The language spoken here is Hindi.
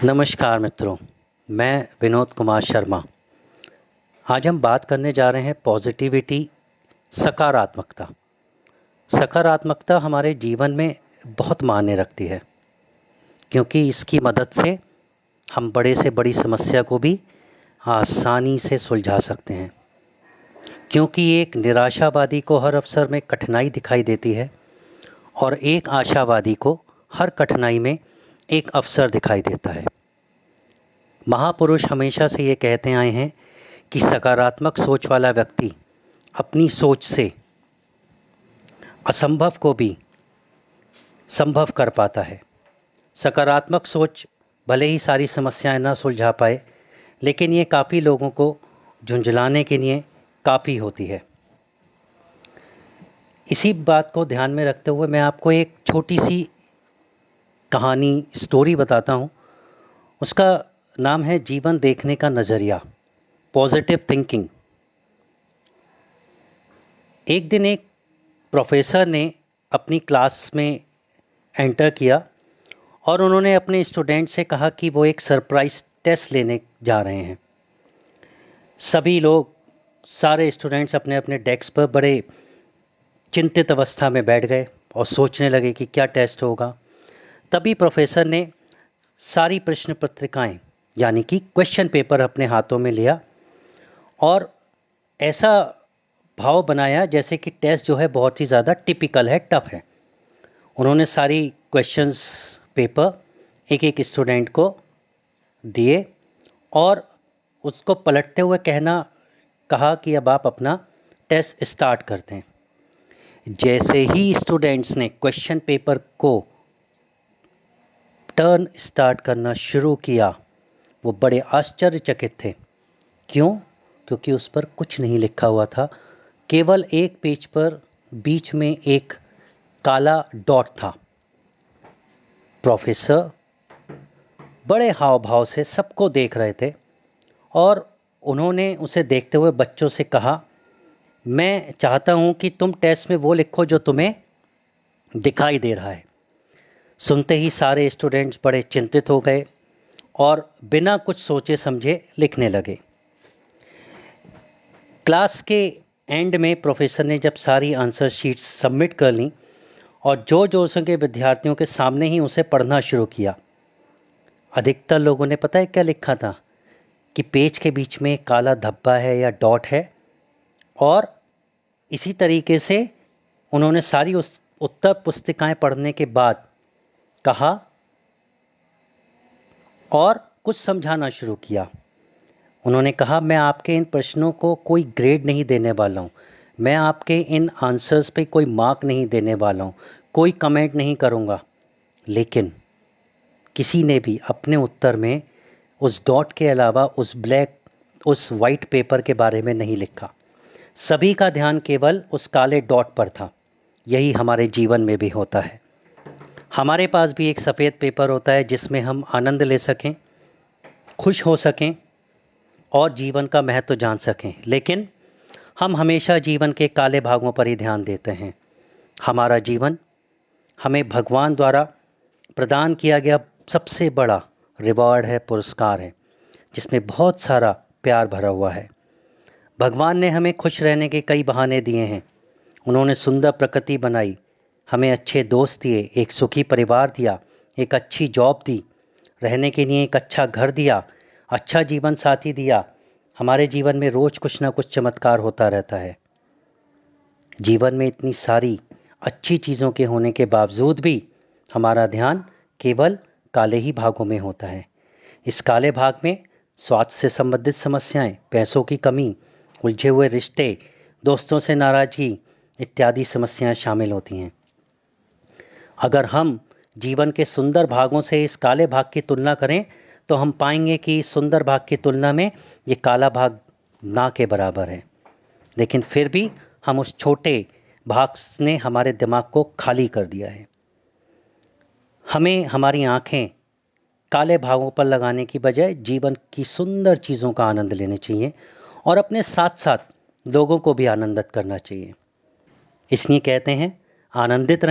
नमस्कार मित्रों, मैं विनोद कुमार शर्मा। आज हम बात करने जा रहे हैं पॉजिटिविटी, सकारात्मकता। सकारात्मकता हमारे जीवन में बहुत मायने रखती है, क्योंकि इसकी मदद से हम बड़े से बड़ी समस्या को भी आसानी से सुलझा सकते हैं। क्योंकि एक निराशावादी को हर अवसर में कठिनाई दिखाई देती है और एक आशावादी को हर कठिनाई में एक अवसर दिखाई देता है। महापुरुष हमेशा से ये कहते आए हैं कि सकारात्मक सोच वाला व्यक्ति अपनी सोच से असंभव को भी संभव कर पाता है। सकारात्मक सोच भले ही सारी समस्याएं ना सुलझा पाए, लेकिन ये काफ़ी लोगों को झुंझलाने के लिए काफ़ी होती है। इसी बात को ध्यान में रखते हुए मैं आपको एक छोटी सी कहानी, स्टोरी बताता हूँ। उसका नाम है जीवन देखने का नज़रिया, पॉजिटिव थिंकिंग। एक दिन एक प्रोफेसर ने अपनी क्लास में एंटर किया और उन्होंने अपने स्टूडेंट से कहा कि वो एक सरप्राइज टेस्ट लेने जा रहे हैं। सभी लोग, सारे स्टूडेंट्स अपने अपने डेस्क पर बड़े चिंतित अवस्था में बैठ गए और सोचने लगे कि क्या टेस्ट होगा। तभी प्रोफेसर ने सारी प्रश्न पत्रिकाएं यानी कि क्वेश्चन पेपर अपने हाथों में लिया और ऐसा भाव बनाया जैसे कि टेस्ट जो है बहुत ही ज़्यादा टिपिकल है, टफ है। उन्होंने सारी क्वेश्चंस पेपर एक एक स्टूडेंट को दिए और उसको पलटते हुए कहा कि अब आप अपना टेस्ट स्टार्ट करते हैं। जैसे ही स्टूडेंट्स ने क्वेश्चन पेपर को टर्न स्टार्ट करना शुरू किया, वो बड़े आश्चर्यचकित थे। क्यों? क्योंकि उस पर कुछ नहीं लिखा हुआ था, केवल एक पेज पर बीच में एक काला डॉट था। प्रोफेसर बड़े हाव भाव से सबको देख रहे थे और उन्होंने उसे देखते हुए बच्चों से कहा, मैं चाहता हूं कि तुम टेस्ट में वो लिखो जो तुम्हें दिखाई दे रहा है। सुनते ही सारे स्टूडेंट्स बड़े चिंतित हो गए और बिना कुछ सोचे समझे लिखने लगे। क्लास के एंड में प्रोफेसर ने जब सारी आंसर शीट्स सबमिट कर लीं और जो उसके विद्यार्थियों के सामने ही उसे पढ़ना शुरू किया, अधिकतर लोगों ने पता है क्या लिखा था कि पेज के बीच में काला धब्बा है या डॉट है। और इसी तरीके से उन्होंने सारी उस उत्तर पुस्तिकाएं पढ़ने के बाद कहा और कुछ समझाना शुरू किया। उन्होंने कहा, मैं आपके इन प्रश्नों को कोई ग्रेड नहीं देने वाला हूँ, मैं आपके इन आंसर्स पे कोई मार्क नहीं देने वाला हूँ, कोई कमेंट नहीं करूँगा। लेकिन किसी ने भी अपने उत्तर में उस डॉट के अलावा उस वाइट पेपर के बारे में नहीं लिखा। सभी का ध्यान केवल उस काले डॉट पर था। यही हमारे जीवन में भी होता है। हमारे पास भी एक सफ़ेद पेपर होता है जिसमें हम आनंद ले सकें, खुश हो सकें और जीवन का महत्व जान सकें, लेकिन हम हमेशा जीवन के काले भागों पर ही ध्यान देते हैं। हमारा जीवन हमें भगवान द्वारा प्रदान किया गया सबसे बड़ा रिवॉर्ड है, पुरस्कार है, जिसमें बहुत सारा प्यार भरा हुआ है। भगवान ने हमें खुश रहने के कई बहाने दिए हैं। उन्होंने सुंदर प्रकृति बनाई, हमें अच्छे दोस्त दिए, एक सुखी परिवार दिया, एक अच्छी जॉब दी, रहने के लिए एक अच्छा घर दिया, अच्छा जीवन साथी दिया। हमारे जीवन में रोज कुछ ना कुछ चमत्कार होता रहता है। जीवन में इतनी सारी अच्छी चीज़ों के होने के बावजूद भी हमारा ध्यान केवल काले ही भागों में होता है। इस काले भाग में स्वास्थ्य से संबंधित समस्याएं, पैसों की कमी, उलझे हुए रिश्ते, दोस्तों से नाराजगी इत्यादि समस्याएं शामिल होती हैं। अगर हम जीवन के सुंदर भागों से इस काले भाग की तुलना करें तो हम पाएंगे कि इस सुंदर भाग की तुलना में ये काला भाग ना के बराबर है। लेकिन फिर भी हम उस छोटे भाग ने हमारे दिमाग को खाली कर दिया है। हमें हमारी आंखें काले भागों पर लगाने की बजाय जीवन की सुंदर चीज़ों का आनंद लेने चाहिए और अपने साथ साथ लोगों को भी आनंदित करना चाहिए। इसलिए कहते हैं, आनंदित